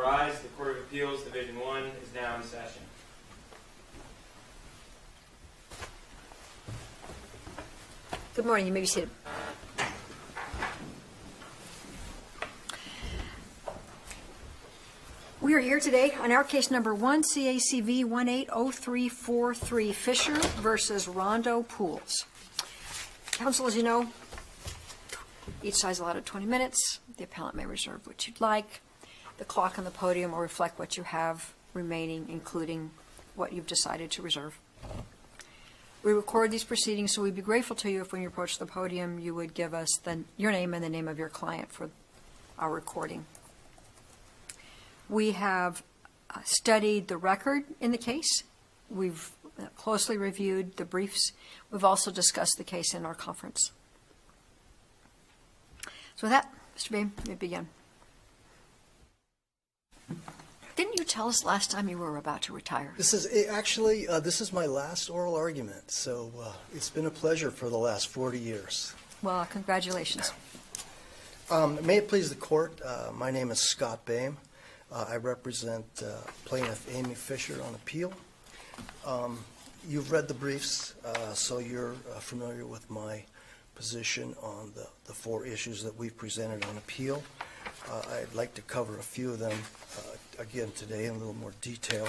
rise. The Court of Appeals, Division 1 is now in session. Good morning. You may be seated. We are here today on our case number 1, CACV180343, Fisher versus RondoPools. Counsel, as you know, each side's allotted 20 minutes. The appellant may reserve what you'd like. The clock on the podium will reflect what you have remaining, including what you've decided to reserve. We record these proceedings, so we'd be grateful to you if when you approach the podium you would give us your name and the name of your client for our recording. We have studied the record in the case. We've closely reviewed the briefs. We've also discussed the case in our conference. So with that, Mr. Bain, you may begin. Didn't you tell us last time you were about to retire? This is actually, this is my last oral argument, so it's been a pleasure for the last 40 years. Well, congratulations. May it please the court, my name is Scott Bain. I represent plaintiff Amy Fisher on appeal. You've read the briefs, so you're familiar with my position on the four issues that we've presented on appeal. I'd like to cover a few of them again today in a little more detail.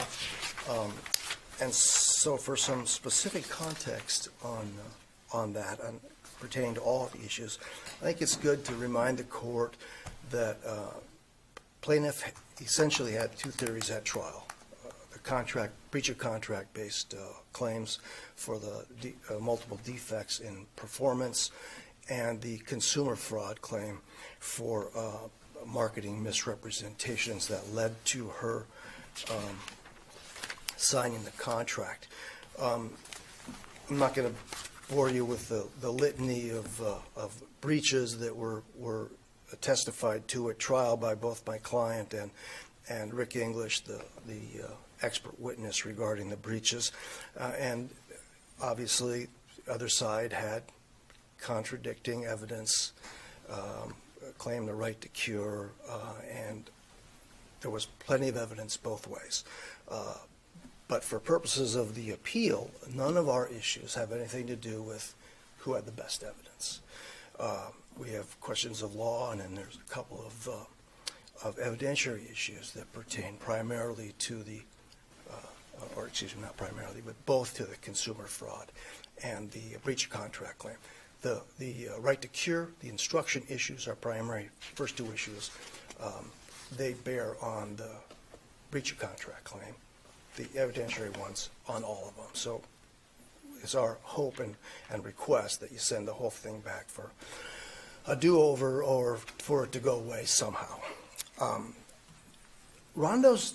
And so for some specific context on that, pertaining to all of the issues, I think it's good to remind the court that plaintiff essentially had two theories at trial. The breach of contract-based claims for the multiple defects in performance, and the consumer fraud claim for marketing misrepresentations that led to her signing the contract. I'm not going to bore you with the litany of breaches that were testified to at trial by both my client and Rick English, the expert witness regarding the breaches. And obviously, the other side had contradicting evidence, claimed the right to cure, and there was plenty of evidence both ways. But for purposes of the appeal, none of our issues have anything to do with who had the best evidence. We have questions of law, and then there's a couple of evidentiary issues that pertain primarily to the, or excuse me, not primarily, but both to the consumer fraud and the breach of contract claim. The right to cure, the instruction issues are primary, first two issues. They bear on the breach of contract claim, the evidentiary ones on all of them. So it's our hope and request that you send the whole thing back for a do-over or for it to go away somehow. Rondo's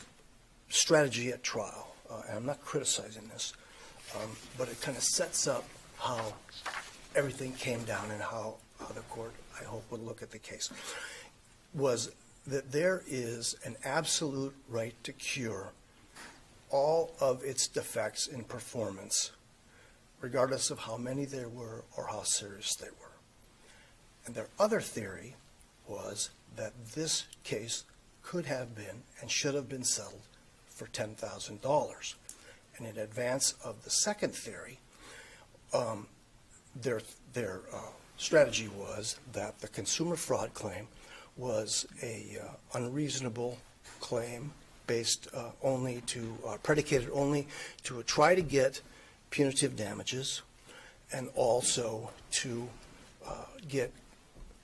strategy at trial, and I'm not criticizing this, but it kind of sets up how everything came down and how the court, I hope, would look at the case, was that there is an absolute right to cure all of its defects in performance, regardless of how many there were or how serious they were. And their other theory was that this case could have been and should have been settled for $10,000. And in advance of the second theory, their strategy was that the consumer fraud claim was a unreasonable claim based predicated only to try to get punitive damages, and also to get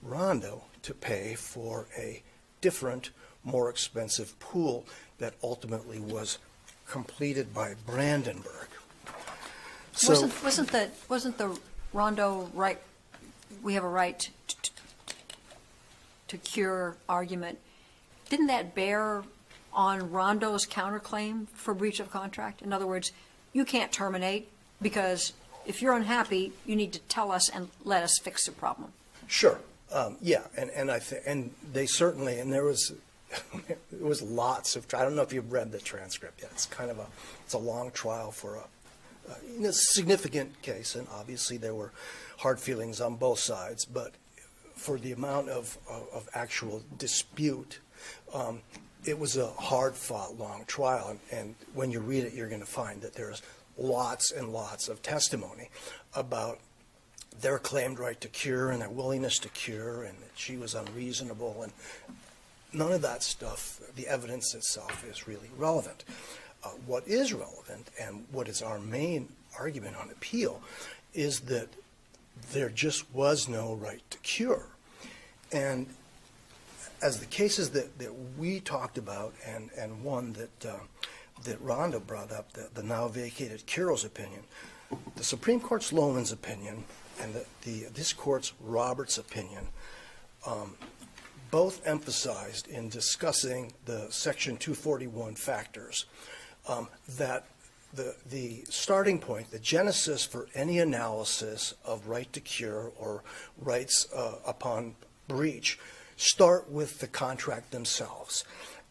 Rondo to pay for a different, more expensive pool that ultimately was completed by Brandenburg. So Wasn't the Rondo right? We have a right to cure argument. Didn't that bear on Rondo's counterclaim for breach of contract? In other words, you can't terminate because if you're unhappy, you need to tell us and let us fix the problem. Sure, yeah, and they certainly, and there was it was lots of. I don't know if you've read the transcript yet. It's kind of it's a long trial for a significant case, and obviously there were hard feelings on both sides. But for the amount of actual dispute, it was a hard-fought, long trial, and when you read it, you're going to find that there's lots and lots of testimony about their claimed right to cure and their willingness to cure, and that she was unreasonable, and none of that stuff, the evidence itself, is really relevant. What is relevant, and what is our main argument on appeal, is that there just was no right to cure. And as the cases that we talked about, and one that Rhonda brought up, the now vacated Carroll's opinion, the Supreme Court's Loman's opinion, and this court's Roberts opinion, both emphasized in discussing the Section 241 factors that the starting point, the genesis for any analysis of right to cure or rights upon breach, start with the contract themselves.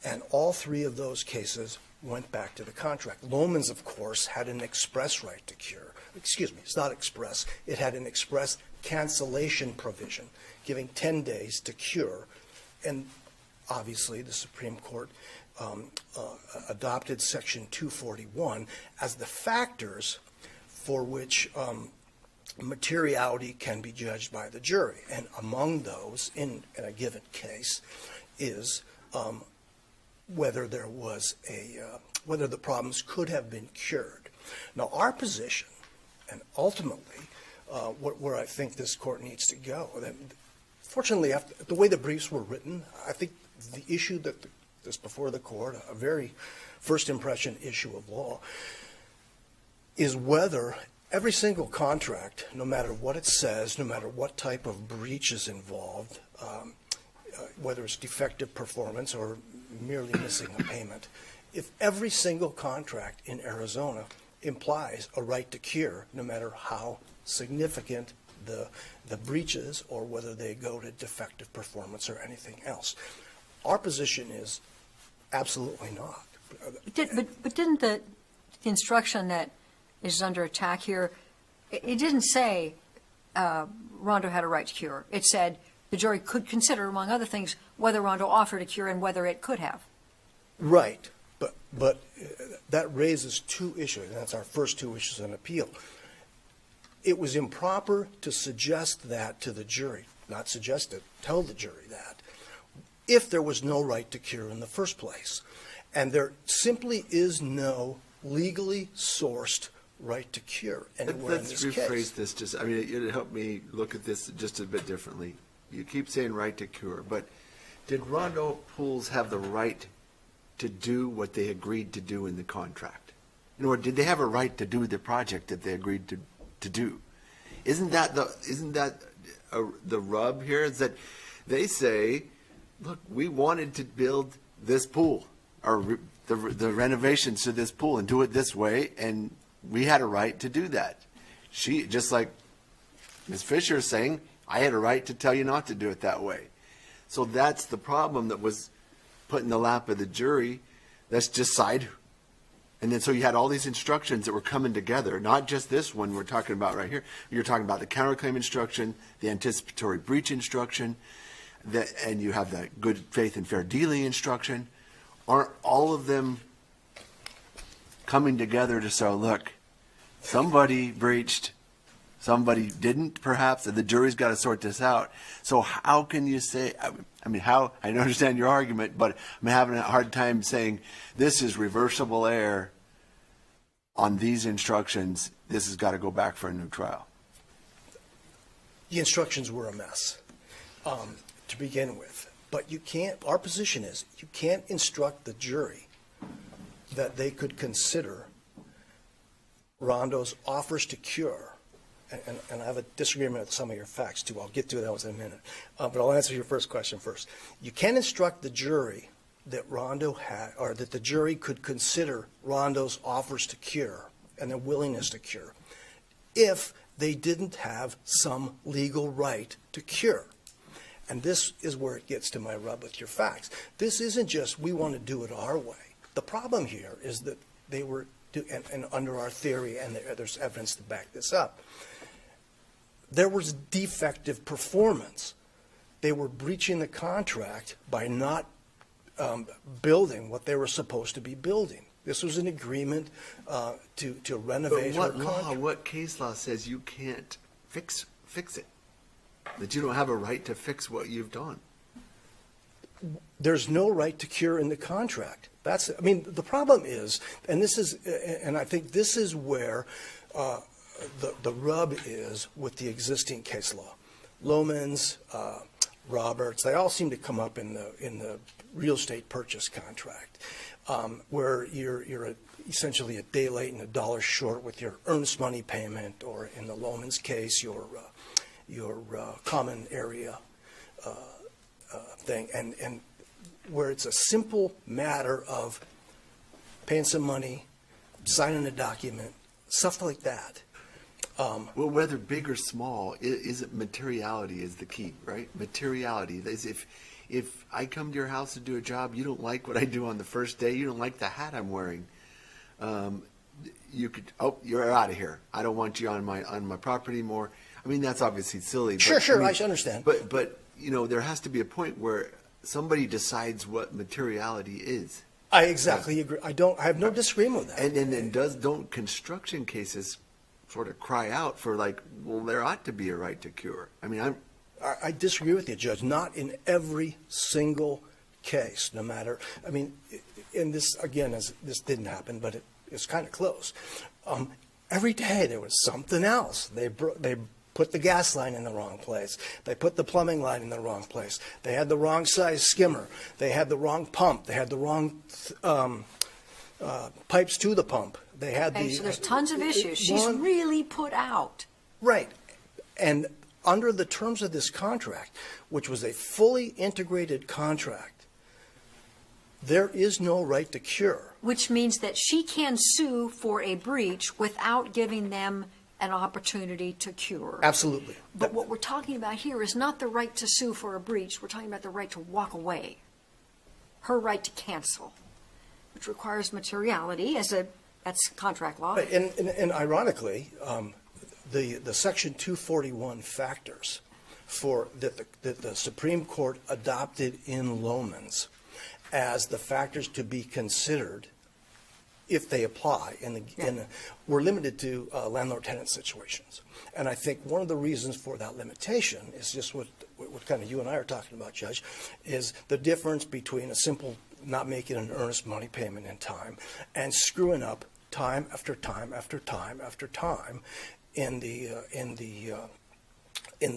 And all three of those cases went back to the contract. Loman's, of course, had an express right to cure. Excuse me, it's not express. It had an express cancellation provision, giving 10 days to cure. And obviously, the Supreme Court adopted Section 241 as the factors for which materiality can be judged by the jury. And among those, in a given case, is whether there was whether the problems could have been cured. Now, our position, and ultimately where I think this court needs to go, fortunately, after the way the briefs were written, I think the issue that's before the court, a very first impression issue of law, is whether every single contract, no matter what it says, no matter what type of breach is involved, whether it's defective performance or merely missing a payment, if every single contract in Arizona implies a right to cure, no matter how significant the breaches or whether they go to defective performance or anything else. Our position is absolutely not. But didn't the instruction that is under attack here, it didn't say Rondo had a right to cure. It said the jury could consider, among other things, whether Rondo offered a cure and whether it could have. Right, but that raises two issues, and that's our first two issues on appeal. It was improper to suggest that to the jury, not suggest it, tell the jury that, if there was no right to cure in the first place. And there simply is no legally sourced right to cure anywhere in this case. Let's rephrase this just, I mean, it'll help me look at this just a bit differently. You keep saying right to cure, but did RondoPools have the right to do what they agreed to do in the contract? Or did they have a right to do the project that they agreed to do? Isn't that the rub here? Is that they say, look, we wanted to build this pool, or the renovations to this pool, and do it this way, and we had a right to do that. She, just like Ms. Fisher is saying, I had a right to tell you not to do it that way. So that's the problem that was put in the lap of the jury. Let's decide. And then so you had all these instructions that were coming together, not just this one we're talking about right here. You're talking about the counterclaim instruction, the anticipatory breach instruction, and you have the good faith and fair dealing instruction. Aren't all of them coming together to say, look, somebody breached, somebody didn't perhaps, and the jury's got to sort this out. So how can you say, I mean, how, I understand your argument, but I'm having a hard time saying this is reversible error on these instructions. This has got to go back for a new trial. The instructions were a mess to begin with. But you can't, our position is, you can't instruct the jury that they could consider Rondo's offers to cure. And I have a disagreement with some of your facts, too. I'll get to that in a minute. But I'll answer your first question first. You can't instruct the jury that Rondo had, or that the jury could consider Rondo's offers to cure and their willingness to cure if they didn't have some legal right to cure. And this is where it gets to my rub with your facts. This isn't just we want to do it our way. The problem here is that they were, and under our theory, and there's evidence to back this up, there was defective performance. They were breaching the contract by not building what they were supposed to be building. This was an agreement to renovate But what her law, contract. what case law says you can't fix it? That you don't have a right to fix what you've done? There's no right to cure in the contract. The problem is, and I think this is where the rub is with the existing case law. Lomans, Roberts, they all seem to come up in the real estate purchase contract, where you're essentially a day late and $1 short with your earnest money payment, or in the Lomans case, your common area thing, and where it's a simple matter of paying some money, signing a document, stuff like that. Well, whether big or small, isn't materiality is the key, right? Materiality is if I come to your house to do a job, you don't like what I do on the first day, you don't like the hat I'm wearing, you could, you're out of here. I don't want you on my property anymore. I mean, that's obviously silly. Sure, but, I understand. But there has to be a point where somebody decides what materiality is. I exactly agree. I have no disagreement with that. And don't construction cases sort of cry out for, like, well, there ought to be a right to cure? I mean, I disagree with you, Judge. Not in every single case, no matter. I mean, in this, again, this didn't happen, but it's kind of close. Every day there was something else. They put the gas line in the wrong place. They put the plumbing line in the wrong place. They had the wrong size skimmer. They had the wrong pump. They had the wrong pipes to the pump. They had So there's tons of issues. She's really put out. Right. And under the terms of this contract, which was a fully integrated contract, there is no right to cure. Which means that she can sue for a breach without giving them an opportunity to cure. Absolutely. But what we're talking about here is not the right to sue for a breach. We're talking about the right to walk away. Her right to cancel, which requires materiality that's contract law. Right. And ironically, the Section 241 factors that the Supreme Court adopted in Lomans as the factors to be considered if they apply we're limited to landlord-tenant situations. And I think one of the reasons for that limitation is just what kind of you and I are talking about, Judge, is the difference between a simple not making an earnest money payment in time and screwing up time after time after time after time in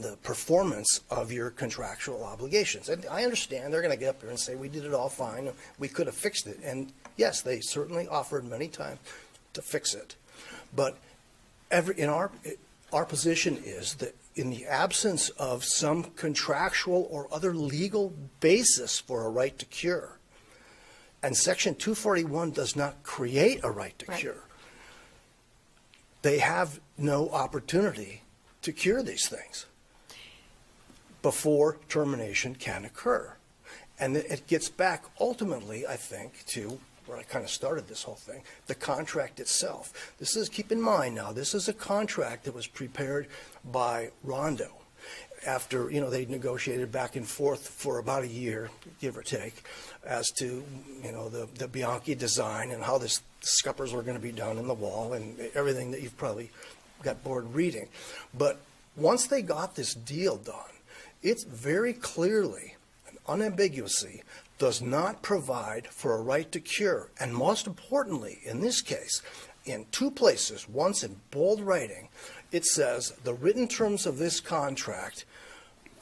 the performance of your contractual obligations. And I understand they're going to get up here and say, we did it all fine, we could have fixed it. And yes, they certainly offered many times to fix it. But our position is that in the absence of some contractual or other legal basis for a right to cure, and Section 241 does not create a right to cure, they have no opportunity to cure these things before termination can occur. And it gets back ultimately, I think, to where I kind of started this whole thing, the contract itself. Keep in mind now, this is a contract that was prepared by Rondo after, they negotiated back and forth for about a year, give or take, as to, the Bianchi design and how the scuppers were going to be done in the wall and everything that you've probably got bored reading. But once they got this deal done, it's very clearly and unambiguously does not provide for a right to cure. And most importantly, in this case, in two places, once in bold writing, it says the written terms of this contract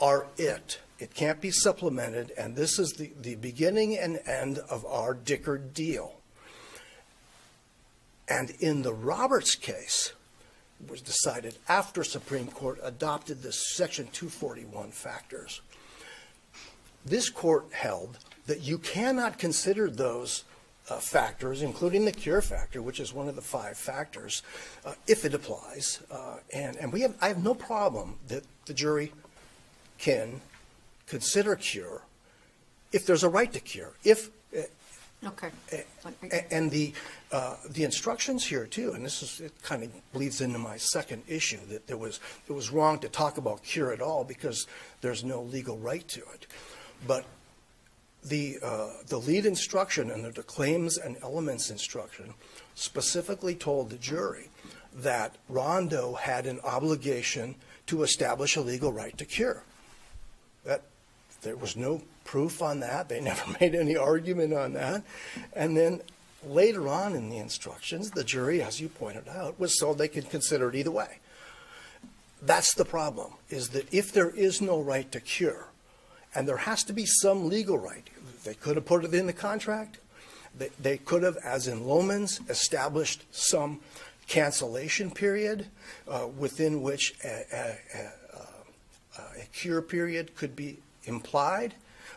are it. It can't be supplemented, and this is the beginning and end of our Dickard deal. And in the Roberts case, it was decided after Supreme Court adopted the Section 241 factors. This court held that you cannot consider those factors, including the cure factor, which is one of the 5 factors, if it applies. And I have no problem that the jury can consider cure if there's a right to cure. Okay. And the instructions here too, and it kind of bleeds into my second issue, that it was wrong to talk about cure at all because there's no legal right to it. But the lead instruction under the claims and elements instruction specifically told the jury that Rondo had an obligation to establish a legal right to cure. That there was no proof on that. They never made any argument on that. And then later on in the instructions, the jury, as you pointed out, was told they could consider it either way. That's the problem, is that if there is no right to cure, and there has to be some legal right, they could have put it in the contract. They could have, as in Lohman's, established some cancellation period within which a cure period could be implied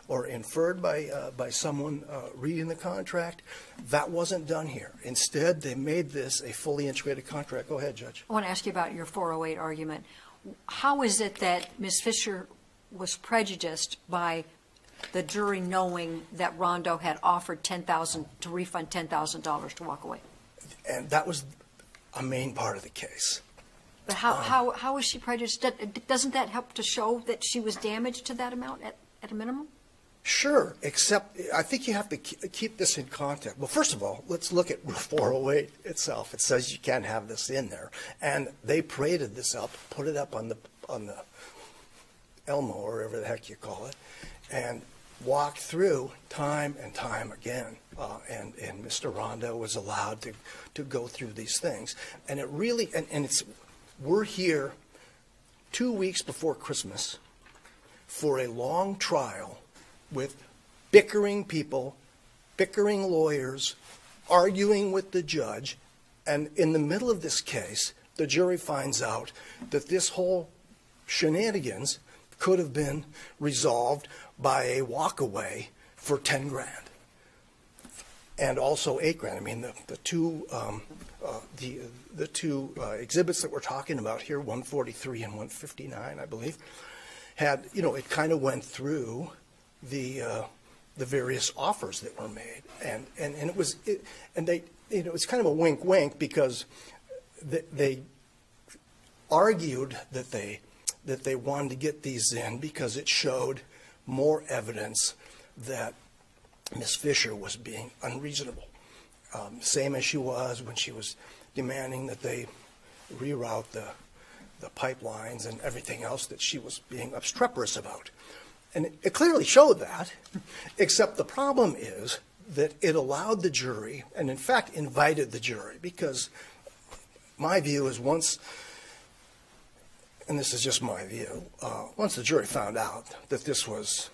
or inferred by someone reading the contract. That wasn't done here. Instead, they made this a fully integrated contract. Go ahead, Judge. I want to ask you about your 408 argument. How is it that Ms. Fisher was prejudiced by the jury knowing that Rondo had offered $10,000 to refund $10,000 to walk away? And that was a main part of the case. But how was she prejudiced? Doesn't that help to show that she was damaged to that amount at a minimum? Sure, except I think you have to keep this in context. Well, first of all, let's look at Rule 408 itself. It says you can't have this in there. And they paraded this up, put it up on the Elmo, or whatever the heck you call it, and walked through time and time again. And Mr. Rondo was allowed to go through these things. And it really, we're here 2 weeks before Christmas for a long trial with bickering people, bickering lawyers, arguing with the judge. And in the middle of this case, the jury finds out that this whole shenanigans could have been resolved by a walkaway for 10 grand. And also 8 grand. I mean, the two exhibits that we're talking about here, 143 and 159, I believe, had, it kind of went through the various offers that were made, and it's kind of a wink because they argued that they wanted to get these in because it showed more evidence that Ms. Fisher was being unreasonable, same as she was when she was demanding that they reroute the pipelines and everything else that she was being obstreperous about. And it clearly showed that, except the problem is that it allowed the jury, and in fact invited the jury, because my view is once, and this is just my view, once the jury found out that this was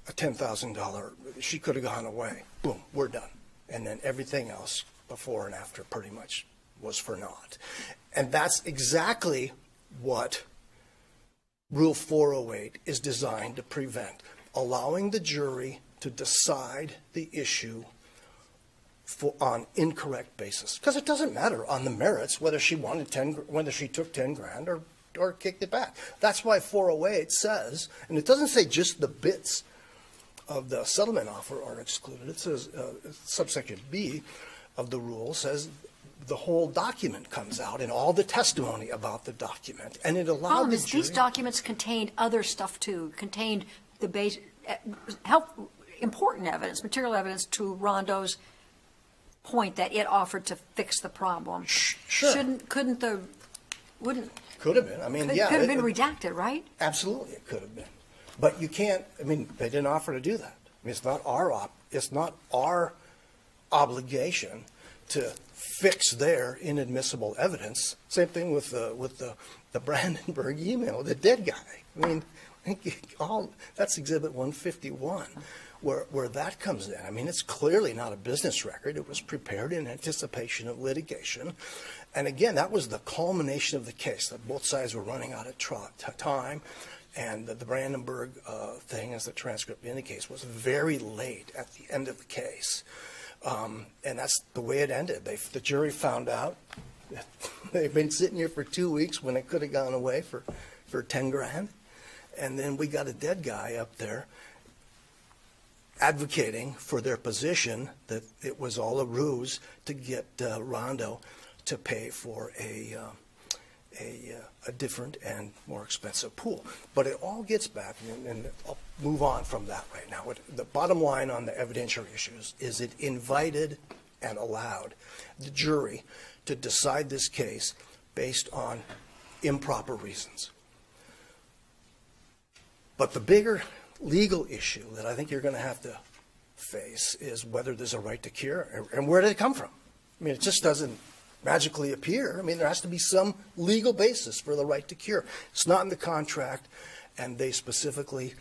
a $10,000, she could have gone away. Boom, we're done. And then everything else before and after pretty much was for naught. And that's exactly what Rule 408 is designed to prevent, allowing the jury to decide the issue on incorrect basis. Because it doesn't matter on the merits whether she took 10 grand or kicked it back. That's why 408 says, and it doesn't say just the bits of the settlement offer are excluded. It says subsection B of the rule says the whole document comes out and all the testimony about the document, and it allowed the jury. These documents contained other stuff too, contained the important evidence, material evidence to Rondo's point that it offered to fix the problem. Sure. Could have been. I mean, could have been redacted, right? Absolutely, it could have been. But you can't. I mean, they didn't offer to do that. I mean, it's not our obligation to fix their inadmissible evidence. Same thing with the Brandenburg email, the dead guy. I mean, that's Exhibit 151, where that comes in. I mean, it's clearly not a business record. It was prepared in anticipation of litigation. And again, that was the culmination of the case, that both sides were running out of time. And the Brandenburg thing, as the transcript indicates, was very late at the end of the case. And that's the way it ended. The jury found out that they've been sitting here for 2 weeks when it could have gone away for 10 grand. And then we got a dead guy up there advocating for their position that it was all a ruse to get Rondo to pay for a different and more expensive pool. But it all gets back, and I'll move on from that right now. The bottom line on the evidentiary issues is it invited and allowed the jury to decide this case based on improper reasons. But the bigger legal issue that I think you're going to have to face is whether there's a right to cure, and where did it come from? I mean, it just doesn't magically appear. I mean, there has to be some legal basis for the right to cure. It's not in the contract, and they specifically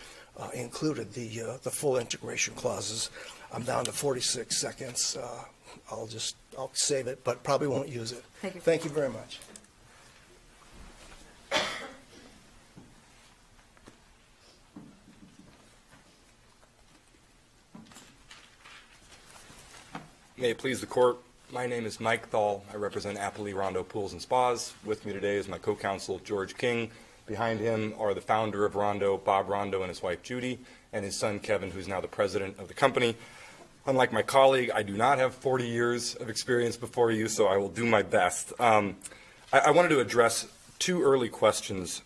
included the full integration clauses. I'm down to 46 seconds. I'll save it, but probably won't use it. Thank you. Thank you very much. May it please the court, my name is Mike Thal. I represent Appley RondoPools and Spas. With me today is my co-counsel, George King. Behind him are the founder of Rondo, Bob Rondo, and his wife, Judy, and his son, Kevin, who's now the president of the company. Unlike my colleague, I do not have 40 years of experience before you, so I will do my best. I wanted to address two early questions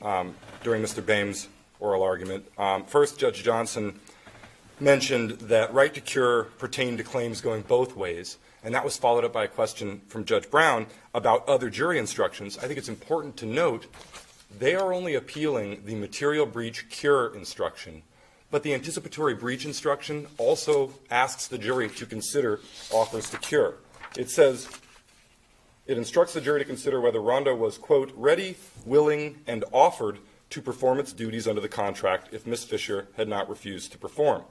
during Mr. Boehm's oral argument. First, Judge Johnson mentioned that right to cure pertained to claims going both ways, and that was followed up by a question from Judge Brown about other jury instructions. I think it's important to note they are only appealing the material breach cure instruction, but the anticipatory breach instruction also asks the jury to consider offers to cure. It says, it instructs the jury to consider whether Rondo was, quote, ready, willing, and offered to perform its duties under the contract if Ms. Fisher had not refused to perform.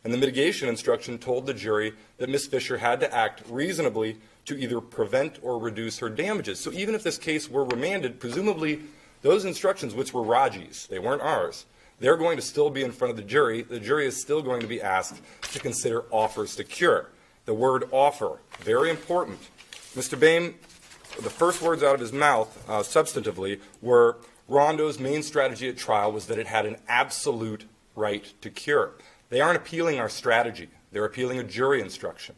And the mitigation instruction told the jury that Ms. Fisher had to act reasonably to either prevent or reduce her damages. So even if this case were remanded, presumably those instructions, which were Raji's, they weren't ours, they're going to still be in front of the jury. The jury is still going to be asked to consider offers to cure. The word offer, very important. Mr. Boehm, the first words out of his mouth, substantively, were Rondo's main strategy at trial was that it had an absolute right to cure. They aren't appealing our strategy. They're appealing a jury instruction.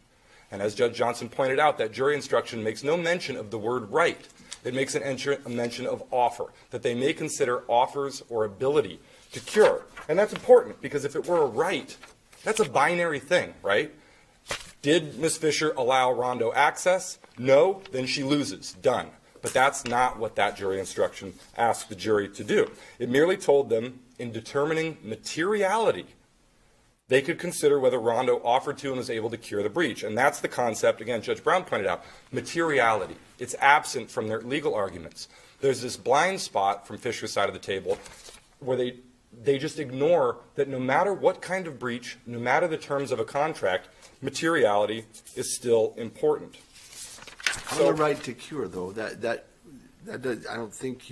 And as Judge Johnson pointed out, that jury instruction makes no mention of the word right. It makes a mention of offer, that they may consider offers or ability to cure. And that's important because if it were a right, that's a binary thing, right? Did Ms. Fisher allow Rondo access? No, then she loses. Done. But that's not what that jury instruction asked the jury to do. It merely told them in determining materiality, they could consider whether Rondo offered to and was able to cure the breach. And that's the concept, again, Judge Brown pointed out, materiality. It's absent from their legal arguments. There's this blind spot from Fisher's side of the table where they just ignore that no matter what kind of breach, no matter the terms of a contract, materiality is still important. On the right to cure, though, I don't think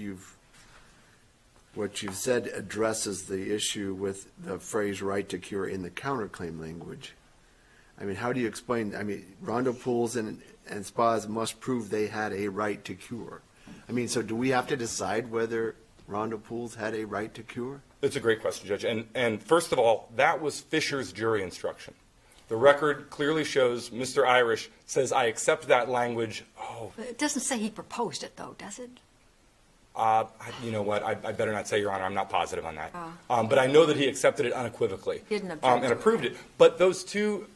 what you've said addresses the issue with the phrase right to cure in the counterclaim language. I mean, how do you explain, RondoPools and Spas must prove they had a right to cure. I mean, so do we have to decide whether RondoPools had a right to cure? It's a great question, Judge. And first of all, that was Fisher's jury instruction. The record clearly shows Mr. Irish says, I accept that language. Oh. It doesn't say he proposed it, though, does it? You know what? I better not say, Your Honor. I'm not positive on that. But I know that he accepted it unequivocally and approved it. But those two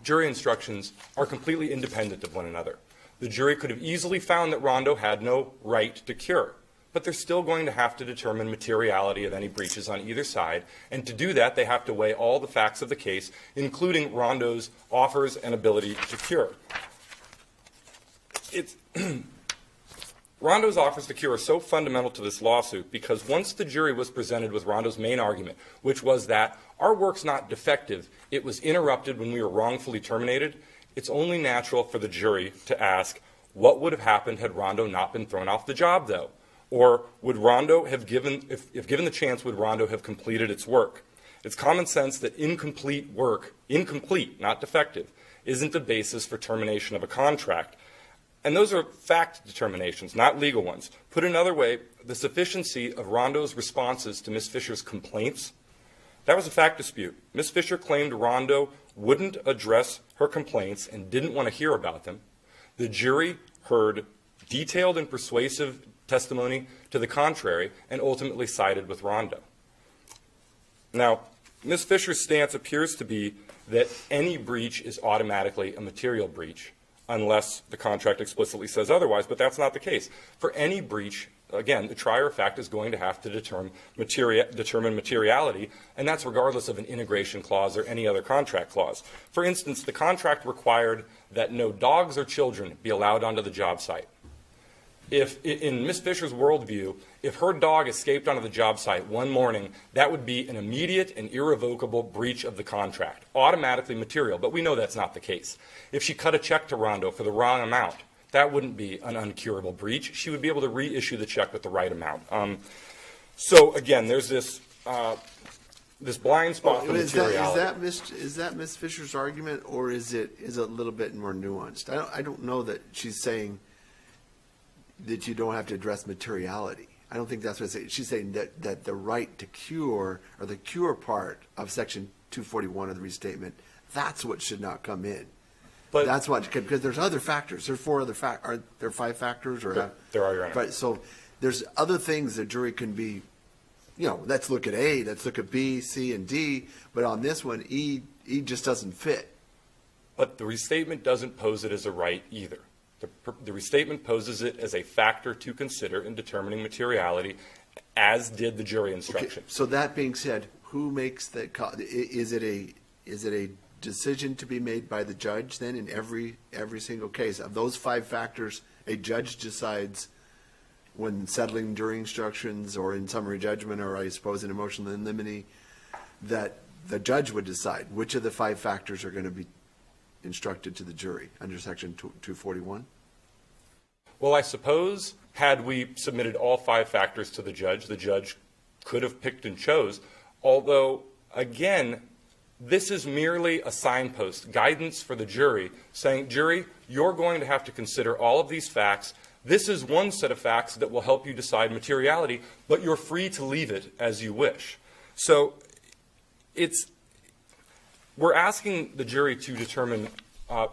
jury instructions are completely independent of one another. The jury could have easily found that Rondo had no right to cure, but they're still going to have to determine materiality of any breaches on either side. And to do that, they have to weigh all the facts of the case, including Rondo's offers and ability to cure. Rondo's offers to cure are so fundamental to this lawsuit because once the jury was presented with Rondo's main argument, which was that our work's not defective, it was interrupted when we were wrongfully terminated, it's only natural for the jury to ask, what would have happened had Rondo not been thrown off the job, though? Or would Rondo have if given the chance, would Rondo have completed its work? It's common sense that incomplete work, incomplete, not defective, isn't the basis for termination of a contract. And those are fact determinations, not legal ones. Put another way, the sufficiency of Rondo's responses to Ms. Fisher's complaints, that was a fact dispute. Ms. Fisher claimed Rondo wouldn't address her complaints and didn't want to hear about them. The jury heard detailed and persuasive testimony to the contrary and ultimately sided with Rondo. Now, Ms. Fisher's stance appears to be that any breach is automatically a material breach unless the contract explicitly says otherwise, but that's not the case. For any breach, again, the trier of fact is going to have to determine materiality, and that's regardless of an integration clause or any other contract clause. For instance, the contract required that no dogs or children be allowed onto the job site. If, in Ms. Fisher's worldview, if her dog escaped onto the job site one morning, that would be an immediate and irrevocable breach of the contract, automatically material, but we know that's not the case. If she cut a check to Rondo for the wrong amount, that wouldn't be an uncurable breach. She would be able to reissue the check with the right amount. So again, there's this blind spot for materiality. Is that Ms. Fisher's argument, or is it a little bit more nuanced? I don't know that she's saying that you don't have to address materiality. I don't think that's what it's saying. She's saying that the right to cure, or the cure part of Section 241 of the restatement, that's what should not come in. But that's what, because there's other factors. There's four other factors. Are there 5 factors? Or there are, Your Honor. Right. So there's other things the jury can be, let's look at A, let's look at B, C, and D. But on this one, E just doesn't fit. But the restatement doesn't pose it as a right either. The restatement poses it as a factor to consider in determining materiality, as did the jury instruction. Okay. So that being said, who makes the call? Is it a decision to be made by the judge then in every single case? Of those 5 factors, a judge decides when settling jury instructions or in summary judgment, or I suppose in emotional in limine, that the judge would decide which of the 5 factors are going to be instructed to the jury under Section 241? Well, I suppose had we submitted all 5 factors to the judge could have picked and chose, although, again, this is merely a signpost, guidance for the jury, saying, jury, you're going to have to consider all of these facts. This is one set of facts that will help you decide materiality, but you're free to leave it as you wish. So we're asking the jury to determine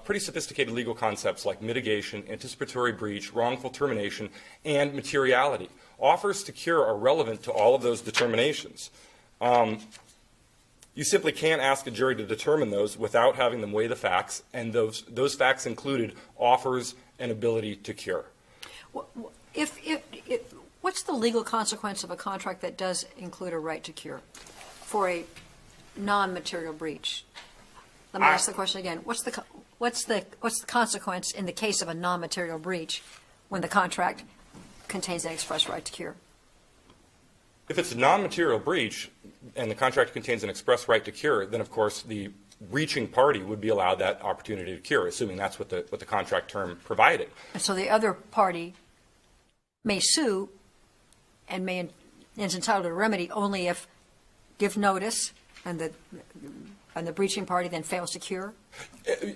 pretty sophisticated legal concepts like mitigation, anticipatory breach, wrongful termination, and materiality. Offers to cure are relevant to all of those determinations. You simply can't ask a jury to determine those without having them weigh the facts, and those facts included offers and ability to cure. What's the legal consequence of a contract that does include a right to cure for a non-material breach? Let me ask the question again. What's the consequence in the case of a non-material breach when the contract contains an express right to cure? If it's a non-material breach and the contract contains an express right to cure, then of course the breaching party would be allowed that opportunity to cure, assuming that's what the contract term provided. And so the other party may sue and is entitled to a remedy only if give notice and the breaching party then fails to cure?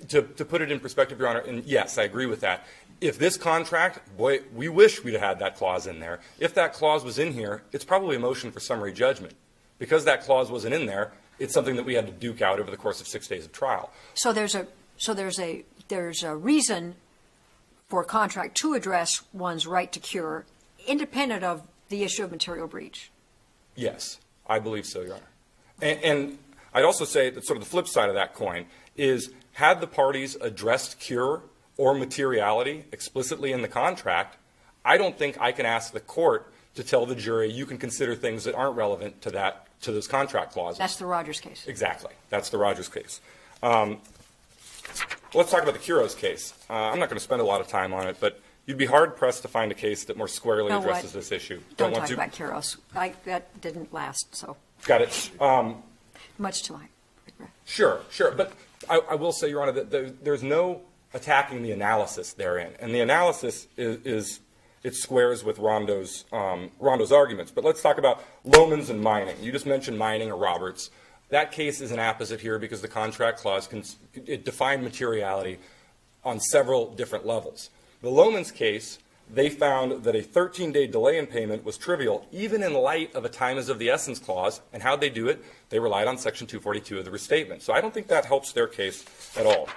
To put it in perspective, Your Honor, and yes, I agree with that. If this contract, boy, we wish we'd had that clause in there. If that clause was in here, it's probably a motion for summary judgment. Because that clause wasn't in there, it's something that we had to duke out over the course of 6 days of trial. So there's a reason for a contract to address one's right to cure, independent of the issue of material breach. Yes, I believe so, Your Honor. And I'd also say that sort of the flip side of that coin is, had the parties addressed cure or materiality explicitly in the contract, I don't think I can ask the court to tell the jury you can consider things that aren't relevant to those contract clauses. That's the Rogers case. Exactly. That's the Rogers case. Let's talk about the Kuros case. I'm not going to spend a lot of time on it, but you'd be hard-pressed to find a case that more squarely addresses this issue. Don't talk about Kuros. That didn't last, so. Got it. Much to my regret. Sure. But I will say, Your Honor, that there's no attacking the analysis therein. And the analysis is it squares with Rondo's arguments. But let's talk about Lohmans and mining. You just mentioned mining or Roberts. That case is an apposite here because the contract clause it defined materiality on several different levels. The Lohmans case, they found that a 13-day delay in payment was trivial, even in light of a time is of the essence clause. And how'd they do it? They relied on Section 242 of the restatement. So I don't think that helps their case at all.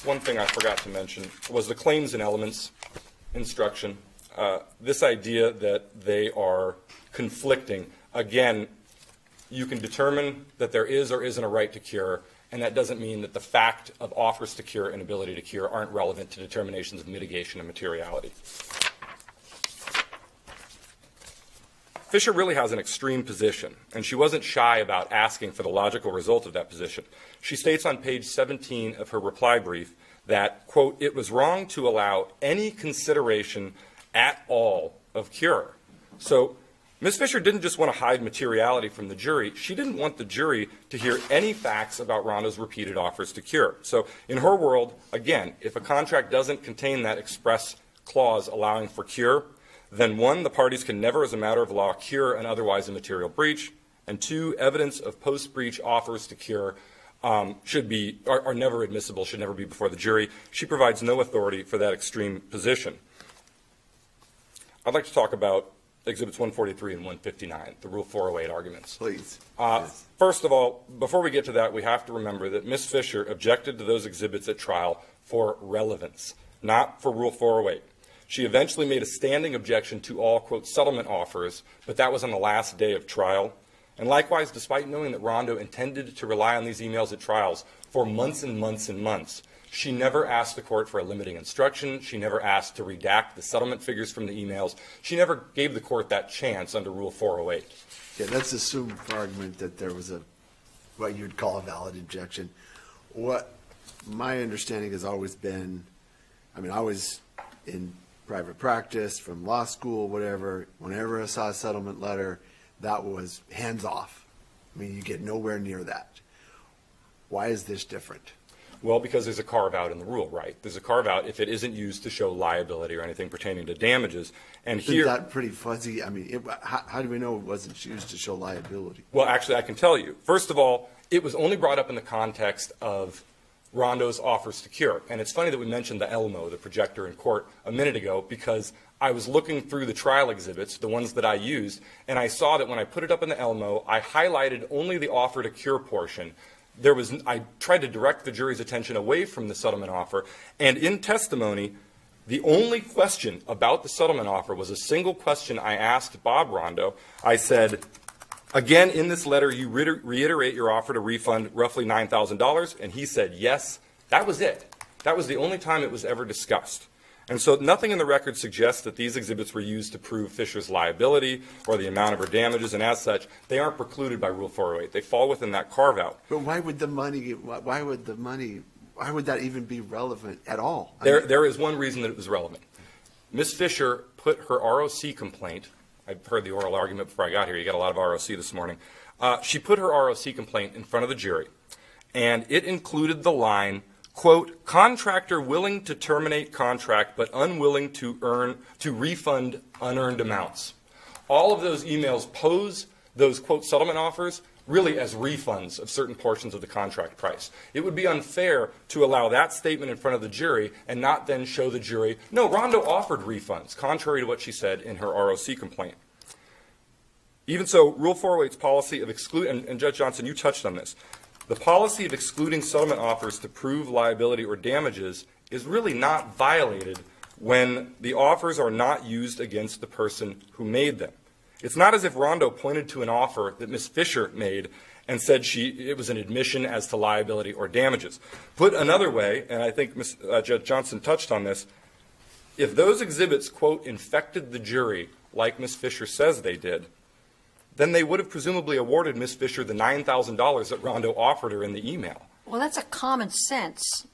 one thing I forgot to mention was the claims and elements instruction. This idea that they are conflicting. Again, you can determine that there is or isn't a right to cure, and that doesn't mean that the fact of offers to cure and ability to cure aren't relevant to determinations of mitigation and materiality. Fisher really has an extreme position, and she wasn't shy about asking for the logical result of that position. She states on page 17 of her reply brief that, quote, it was wrong to allow any consideration at all of cure. So Ms. Fisher didn't just want to hide materiality from the jury. She didn't want the jury to hear any facts about Rondo's repeated offers to cure. So in her world, again, if a contract doesn't contain that express clause allowing for cure, then one, the parties can never, as a matter of law, cure an otherwise immaterial breach, and two, evidence of post-breach offers to cure are never admissible, should never be before the jury. She provides no authority for that extreme position. I'd like to talk about Exhibits 143 and 159, the Rule 408 arguments. Please. First of all, before we get to that, we have to remember that Ms. Fisher objected to those exhibits at trial for relevance, not for Rule 408. She eventually made a standing objection to all, quote, settlement offers, but that was on the last day of trial. And likewise, despite knowing that Rondo intended to rely on these emails at trials for months and months and months, she never asked the court for a limiting instruction. She never asked to redact the settlement figures from the emails. She never gave the court that chance under Rule 408. Yeah, let's assume for argument that there was what you'd call a valid objection. What my understanding has always been, I was in private practice, from law school, whatever, whenever I saw a settlement letter, that was hands off. You get nowhere near that. Why is this different? Well, because there's a carve-out in the rule, right? There's a carve-out if it isn't used to show liability or anything pertaining to damages. And here, Isn't that pretty fuzzy? How do we know it wasn't used to show liability? well, actually, I can tell you. First of all, it was only brought up in the context of Rondo's offers to cure. And it's funny that we mentioned the Elmo, the projector in court, a minute ago, because I was looking through the trial exhibits, the ones that I used, and I saw that when I put it up in the Elmo, I highlighted only the offer to cure portion. I tried to direct the jury's attention away from the settlement offer, and in testimony, the only question about the settlement offer was a single question I asked Bob Rondo. I said, again, in this letter, you reiterate your offer to refund roughly $9,000, and he said yes. That was it. That was the only time it was ever discussed. And so nothing in the record suggests that these exhibits were used to prove Fisher's liability or the amount of her damages, and as such, they aren't precluded by Rule 408. They fall within that carve-out. But why would that even be relevant at all? There is one reason that it was relevant. Ms. Fisher put her ROC complaint, I've heard the oral argument before I got here, you got a lot of ROC this morning. She put her ROC complaint in front of the jury, and it included the line, quote, contractor willing to terminate contract but unwilling to refund unearned amounts. All of those emails pose those, quote, settlement offers really as refunds of certain portions of the contract price. It would be unfair to allow that statement in front of the jury and not then show the jury, no, Rondo offered refunds, contrary to what she said in her ROC complaint. Even so, Rule 408's policy of and Judge Johnson, you touched on this, the policy of excluding settlement offers to prove liability or damages is really not violated when the offers are not used against the person who made them. It's not as if Rondo pointed to an offer that Ms. Fisher made and said it was an admission as to liability or damages. Put another way, and I think Judge Johnson touched on this, if those exhibits, quote, infected the jury like Ms. Fisher says they did, then they would have presumably awarded Ms. Fisher the $9,000 that Rondo offered her in the email. Well, that's a common sense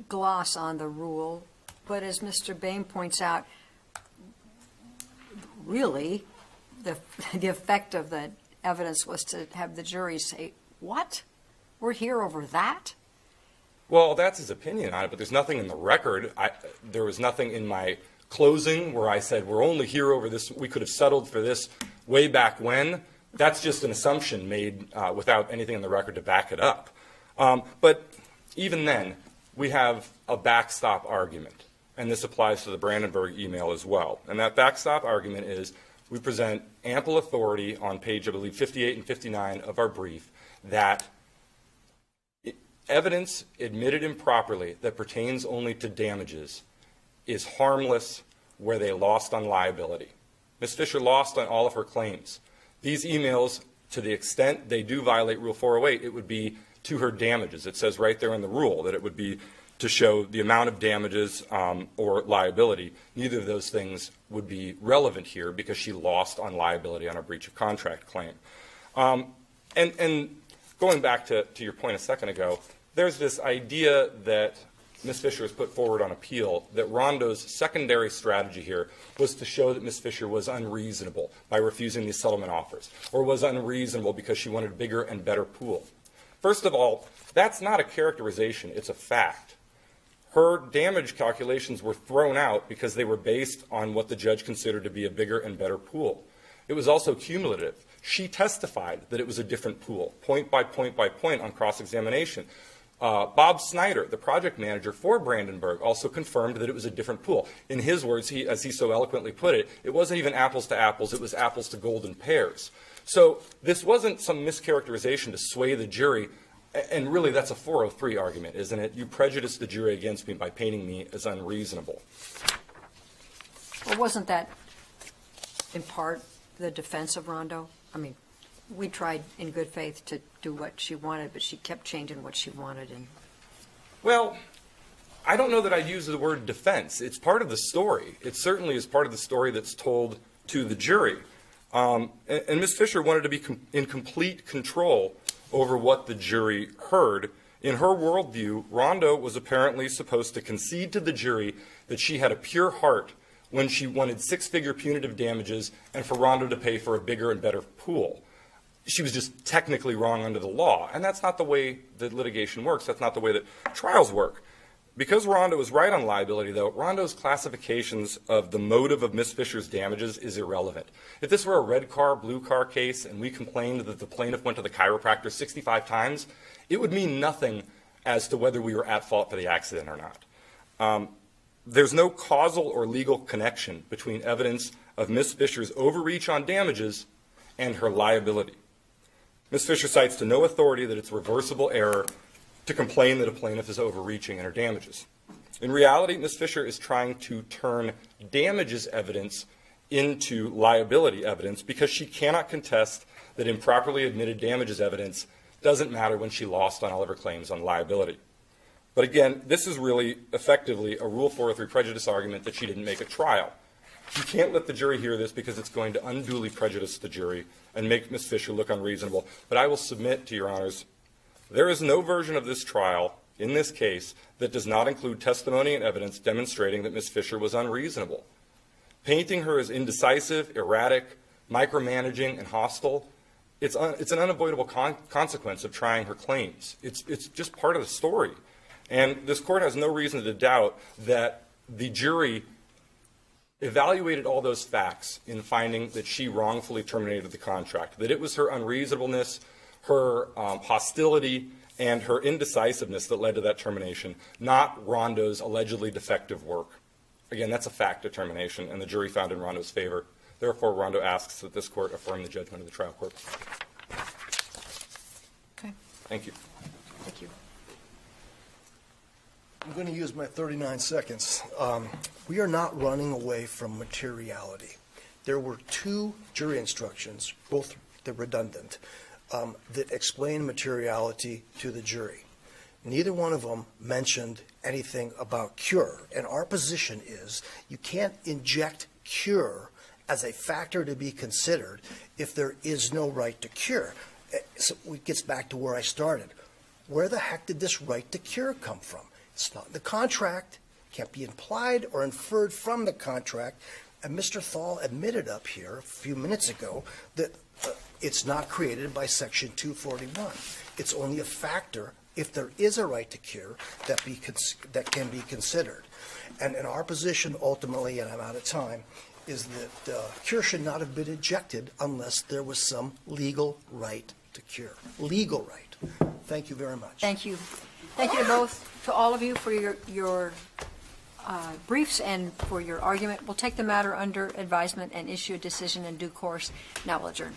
gloss on the rule, but as Mr. Bain points out, really, the effect of the evidence was to have the jury say, what? We're here over that? Well, that's his opinion on it, but there's nothing in the record. There was nothing in my closing where I said, we're only here over this, we could have settled for this way back when. That's just an assumption made without anything in the record to back it up. But even then, we have a backstop argument, and this applies to the Brandenburg email as well. And that backstop argument is we present ample authority on page, I believe, 58 and 59 of our brief that evidence admitted improperly that pertains only to damages is harmless where they lost on liability. Ms. Fisher lost on all of her claims. These emails, to the extent they do violate Rule 408, it would be to her damages. It says right there in the rule that it would be to show the amount of damages or liability. Neither of those things would be relevant here because she lost on liability on a breach of contract claim. And going back to your point a second ago, there's this idea that Ms. Fisher has put forward on appeal that Rondo's secondary strategy here was to show that Ms. Fisher was unreasonable by refusing these settlement offers, or was unreasonable because she wanted a bigger and better pool. First of all, that's not a characterization, it's a fact. Her damage calculations were thrown out because they were based on what the judge considered to be a bigger and better pool. It was also cumulative. She testified that it was a different pool, point by point by point on cross-examination. Bob Snyder, the project manager for Brandenburg, also confirmed that it was a different pool. In his words, as he so eloquently put it, it wasn't even apples to apples, it was apples to golden pears. So this wasn't some mischaracterization to sway the jury, and really that's a 403 argument, isn't it? You prejudiced the jury against me by painting me as unreasonable. Well, wasn't that in part the defense of Rondo? I mean, we tried in good faith to do what she wanted, but she kept changing what she wanted. And well, I don't know that I'd use the word defense. It's part of the story. It certainly is part of the story that's told to the jury. And Ms. Fisher wanted to be in complete control over what the jury heard. In her worldview, Rondo was apparently supposed to concede to the jury that she had a pure heart when she wanted six-figure punitive damages and for Rondo to pay for a bigger and better pool. She was just technically wrong under the law, and that's not the way that litigation works. That's not the way that trials work. Because Rondo was right on liability, though, Rondo's classifications of the motive of Ms. Fisher's damages is irrelevant. If this were a red car, blue car case, and we complained that the plaintiff went to the chiropractor 65 times, it would mean nothing as to whether we were at fault for the accident or not. There's no causal or legal connection between evidence of Ms. Fisher's overreach on damages and her liability. Ms. Fisher cites to no authority that it's reversible error to complain that a plaintiff is overreaching in her damages. In reality, Ms. Fisher is trying to turn damages evidence into liability evidence because she cannot contest that improperly admitted damages evidence doesn't matter when she lost on all of her claims on liability. But again, this is really effectively a Rule 403 prejudice argument that she didn't make a trial. You can't let the jury hear this because it's going to unduly prejudice the jury and make Ms. Fisher look unreasonable. But I will submit to your honors, there is no version of this trial in this case that does not include testimony and evidence demonstrating that Ms. Fisher was unreasonable. Painting her as indecisive, erratic, micromanaging, and hostile, it's an unavoidable consequence of trying her claims. It's just part of the story. And this court has no reason to doubt that the jury evaluated all those facts in finding that she wrongfully terminated the contract, that it was her unreasonableness, her hostility, and her indecisiveness that led to that termination, not Rondo's allegedly defective work. Again, that's a fact determination, and the jury found in Rondo's favor. Therefore, Rondo asks that this court affirm the judgment of the trial court. okay, Thank you. thank you. I'm going to use my 39 seconds. We are not running away from materiality. There were two jury instructions, both they're redundant, that explain materiality to the jury. Neither one of them mentioned anything about cure. And our position is you can't inject cure as a factor to be considered if there is no right to cure. So it gets back to where I started. Where the heck did this right to cure come from? It's not in the contract, can't be implied or inferred from the contract. And Mr. Thal admitted up here a few minutes ago that it's not created by Section 241. It's only a factor if there is a right to cure that can be considered. And in our position, ultimately, and I'm out of time, is that cure should not have been injected unless there was some legal right to cure. Legal right. Thank you very much. Thank you. Thank you to both, to all of you for your briefs and for your argument. We'll take the matter under advisement and issue a decision in due course. Now we'll adjourn.